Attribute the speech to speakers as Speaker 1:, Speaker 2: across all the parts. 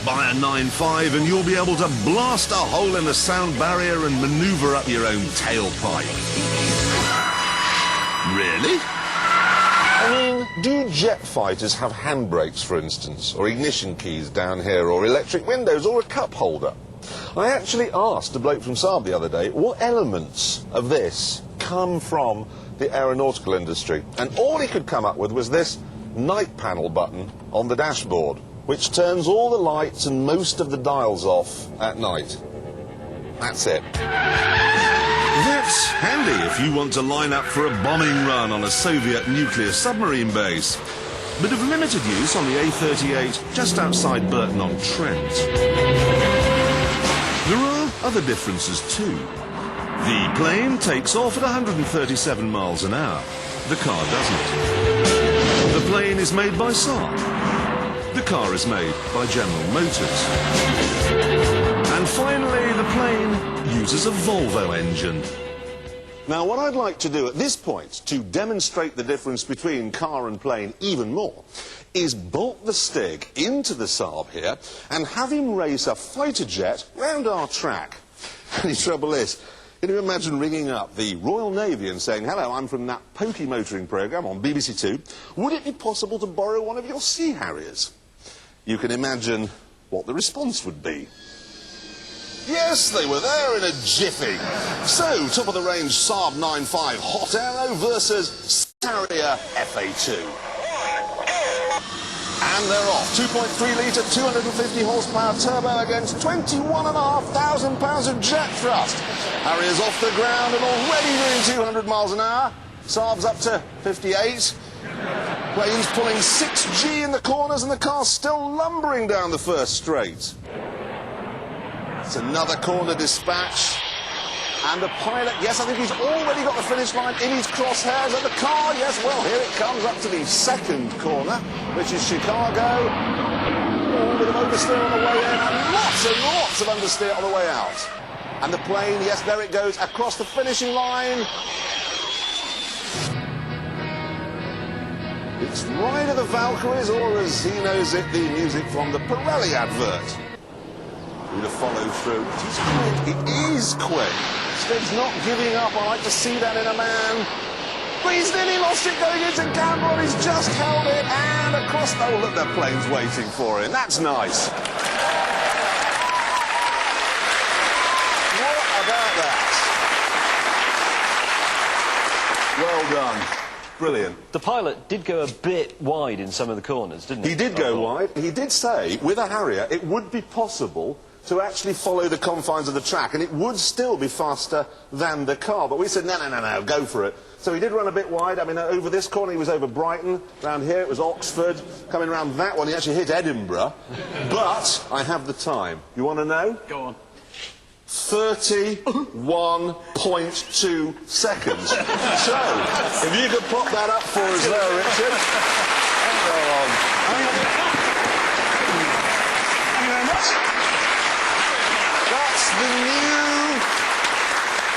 Speaker 1: Buy a 9.5 and you'll be able to blast a hole in the sound barrier and manoeuvre up your own tailpipe. Really?
Speaker 2: I mean, do jet fighters have handbrakes, for instance, or ignition keys down here, or electric windows, or a cup holder? I actually asked a bloke from Saab the other day what elements of this come from the aeronautical industry, and all he could come up with was this night panel button on the dashboard, which turns all the lights and most of the dials off at night. That's it.
Speaker 1: That's handy if you want to line up for a bombing run on a Soviet nuclear submarine base. But of limited use on the A38 just outside Burton-on-Trent. There are other differences too. The plane takes off at 137 miles an hour. The car doesn't. The plane is made by Saab. The car is made by General Motors. And finally, the plane uses a Volvo engine.
Speaker 2: Now, what I'd like to do at this point, to demonstrate the difference between car and plane even more, is bolt the Stig into the Saab here and have him race a fighter jet round our track. The trouble is, can you imagine ringing up the Royal Navy and saying, "Hello, I'm from that pokey motoring programme on BBC Two. Would it be possible to borrow one of your Sea Harriers?" You can imagine what the response would be. Yes, they were there in a jiffy. So, top-of-the-range Saab 9.5 Hot Aero versus Harrier FA2. And they're off. 2.3-litre, 250 horsepower turbo against 21,500 pounds of jet thrust. Harrier's off the ground and already doing 200 miles an hour. Saab's up to 58. Plane's pulling 6G in the corners and the car's still lumbering down the first straight. It's another corner dispatch. And the pilot, yes, I think he's already got the finish line in his crosshairs. And the car, yes, well, here it comes up to the second corner, which is Chicago. A bit of oversteer on the way in, and lots of understeer on the way out. And the plane, yes, there it goes, across the finishing line. It's Ride of the Valkyries, or as he knows it, the music from the Pirelli advert. To follow through. He's quick. He is quick. Stig's not giving up. I like to see that in a man. But he's nearly lost it going into camber. He's just held it and across. Oh, look, the plane's waiting for him. That's nice. What about that? Well done. Brilliant.
Speaker 3: The pilot did go a bit wide in some of the corners, didn't he?
Speaker 2: He did go wide. He did say, with a Harrier, it would be possible to actually follow the confines of the track, and it would still be faster than the car. But we said, no, go for it. So he did run a bit wide. I mean, over this corner, he was over Brighton. Round here, it was Oxford. Coming round that one, he actually hit Edinburgh. But I have the time. You want to know?
Speaker 3: Go on.
Speaker 2: 31.2 seconds. So, if you could pop that up for us there, Richard. Go on.
Speaker 4: Thank you very much.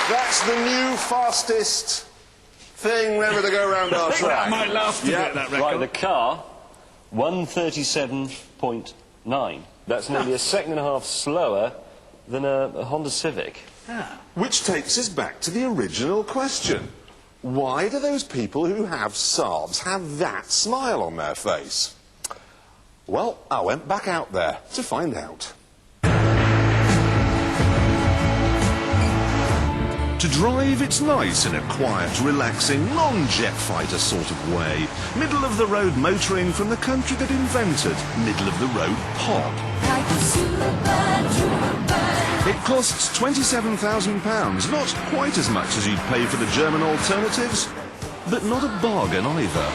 Speaker 2: That's the new fastest thing ever to go around our track.
Speaker 4: That might last a bit, that record.
Speaker 3: Right, the car, 137.9. That's nearly a second and a half slower than a Honda Civic.
Speaker 4: Ah.
Speaker 2: Which takes us back to the original question. Why do those people who have Saabs have that smile on their face? Well, I went back out there to find out.
Speaker 1: To drive, it's nice in a quiet, relaxing, non-jet fighter sort of way. Middle-of-the-road motoring from the country that invented middle-of-the-road pop. It costs £27,000, not quite as much as you'd pay for the German alternatives, but not a bargain either.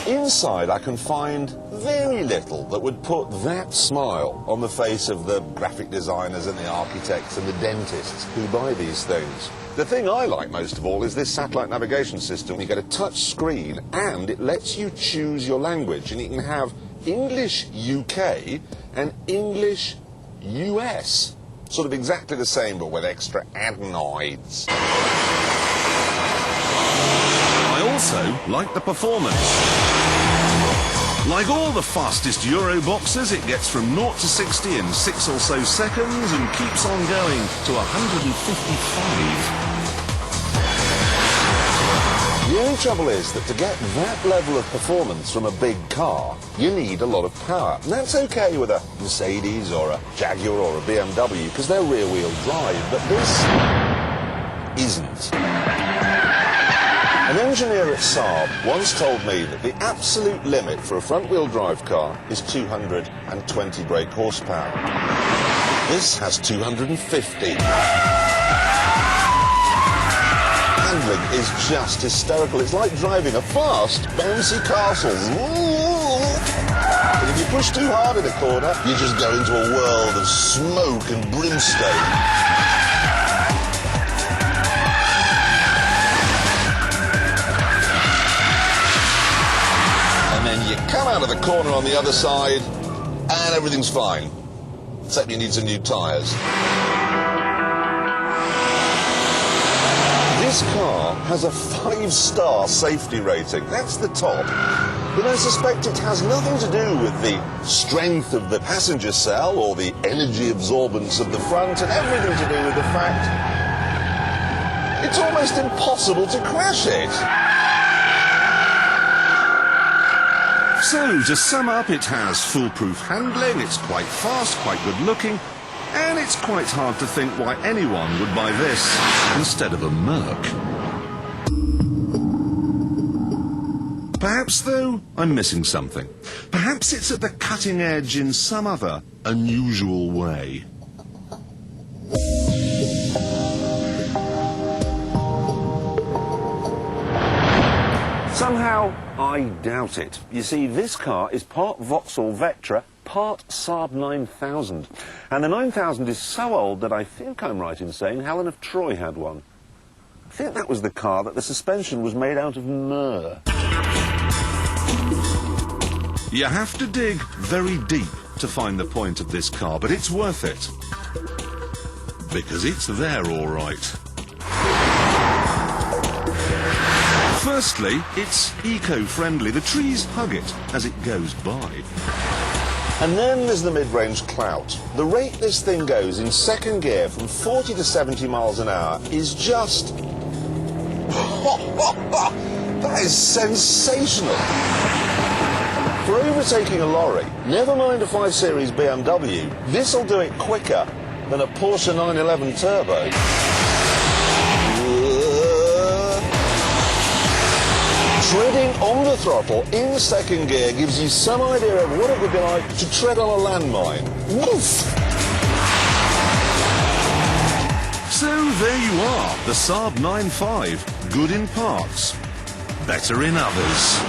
Speaker 2: Inside, I can find very little that would put that smile on the face of the graphic designers and the architects and the dentists who buy these things. The thing I like most of all is this satellite navigation system. You get a touch screen and it lets you choose your language, and you can have English UK and English US. Sort of exactly the same, but with extra adenoids.
Speaker 1: I also like the performance. Like all the fastest Euro boxers, it gets from 0 to 60 in 6 or so seconds and keeps on going to 155.
Speaker 2: The only trouble is that to get that level of performance from a big car, you need a lot of power. And that's okay with a Mercedes or a Jaguar or a BMW because they're rear-wheel drive, but this isn't. An engineer at Saab once told me that the absolute limit for a front-wheel drive car is 220 brake horsepower. This has 250. Handling is just hysterical. It's like driving a fast, bouncy castle. And if you push too hard in a corner, you just go into a world of smoke and brimstone. And then you come out of the corner on the other side, and everything's fine. Except you need some new tyres. This car has a 5-star safety rating. That's the top. But I suspect it has nothing to do with the strength of the passenger cell or the energy absorbance of the front, and everything to do with the fact it's almost impossible to crash it.
Speaker 1: So, to sum up, it has foolproof handling, it's quite fast, quite good looking, and it's quite hard to think why anyone would buy this instead of a Merc. Perhaps, though, I'm missing something. Perhaps it's at the cutting edge in some other unusual way.
Speaker 2: Somehow, I doubt it. You see, this car is part Vauxhall Vectra, part Saab 9000. And the 9000 is so old that I think I'm right in saying Helen of Troy had one. I think that was the car that the suspension was made out of myrrh.
Speaker 1: You have to dig very deep to find the point of this car, but it's worth it. Because it's there all right. Firstly, it's eco-friendly. The trees hug it as it goes by.
Speaker 2: And then there's the mid-range clout. The rate this thing goes in second gear from 40 to 70 miles an hour is just... that is sensational. For overtaking a lorry, never mind a 5 Series BMW, this'll do it quicker than a Porsche 911 Turbo. Treading on the throttle in second gear gives you some idea of what it would be like to tread on a landmine. Woof!
Speaker 1: So there you are, the Saab 9.5. Good in parts, better in others.